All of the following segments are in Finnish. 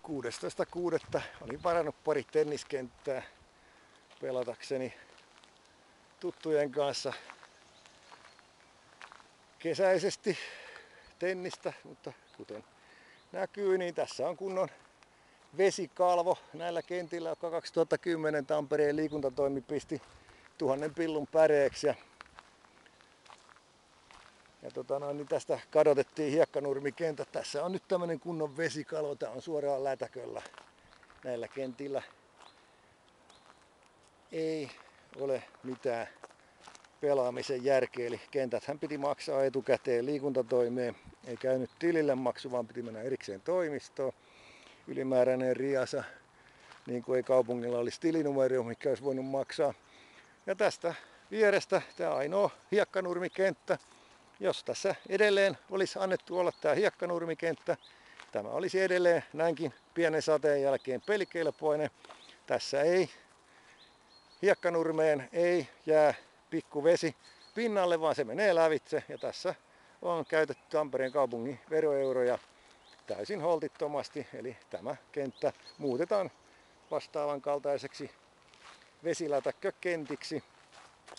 16.6. olin varannut pari tenniskenttää pelatakseni tuttujen kanssa kesäisesti tennistä, mutta kuten näkyy, niin tässä on kunnon vesikalvo näillä kentillä, joka 2010 Tampereen liikuntatoimi pisti 1000 pillun päreeksi. Niin tästä kadotettiin hiekkanurmikentät. Tässä on nyt tämmönen kunnon vesikalvo. Tää on suoraan lätäköllä näillä kentillä. Ei ole mitään pelaamisen järkeä. Eli kentäthän piti maksaa etukäteen liikuntatoimeen. Ei käynyt tilille maksu, vaan piti mennä erikseen toimistoon. Ylimääräinen riasa, niin kuin ei kaupungilla olisi tilinumero, mikä olisi voinut maksaa. Ja tästä vierestä tämä ainoa hiekkanurmikenttä. Jos tässä edelleen olisi annettu olla tämä hiekkanurmikenttä, tämä olisi edelleen näinkin pienen sateen jälkeen pelikelpoinen. Tässä ei hiekkanurmeen ei jää pikkuvesi pinnalle, vaan se menee lävitse. Ja tässä on käytetty Tampereen kaupungin veroeuroja täysin holtittomasti. Eli tämä kenttä muutetaan vastaavan kaltaiseksi vesilätäkkökentiksi.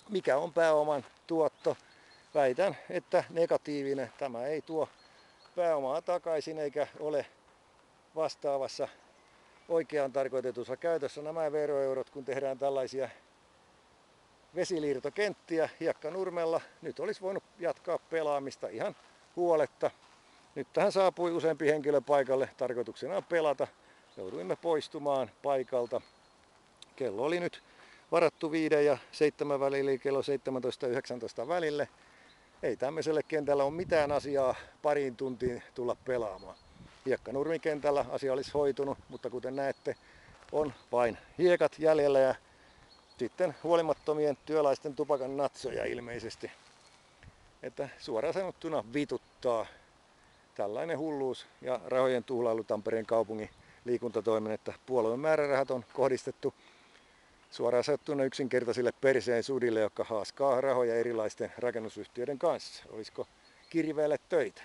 Mikä on pääoman tuotto? Väitän, että negatiivinen. Tämä ei tuo pääomaa takaisin eikä ole vastaavassa oikeaan tarkoitetussa käytössä nämä veroeurot, kun tehdään tällaisia vesiliirtokenttiä hiekkanurmella. Nyt olisi voinut jatkaa pelaamista ihan huoletta. Nyt tähän saapui useampi henkilö paikalle. Tarkoituksena on pelata. Jouduimme poistumaan paikalta. Kello oli nyt varattu 5 ja 7 välillä, eli kello 17 ja 19 välille. Ei tämmöiselle kentällä ole mitään asiaa pariin tuntiin tulla pelaamaan. Hiekkanurmikentällä asia olisi hoitunut, mutta kuten näette, on vain hiekat jäljellä ja sitten huolimattomien työläisten tupakan natsoja ilmeisesti. Että suoraan sanottuna vituttaa tällainen hulluus ja rahojen tuhlailu Tampereen kaupungin liikuntatoimen, että puolueen määrärahat on kohdistettu suoraan sanottuna yksinkertaisille perseen sudille, jotka haaskaa rahoja erilaisten rakennusyhtiöiden kanssa. Olisiko kirveelle töitä?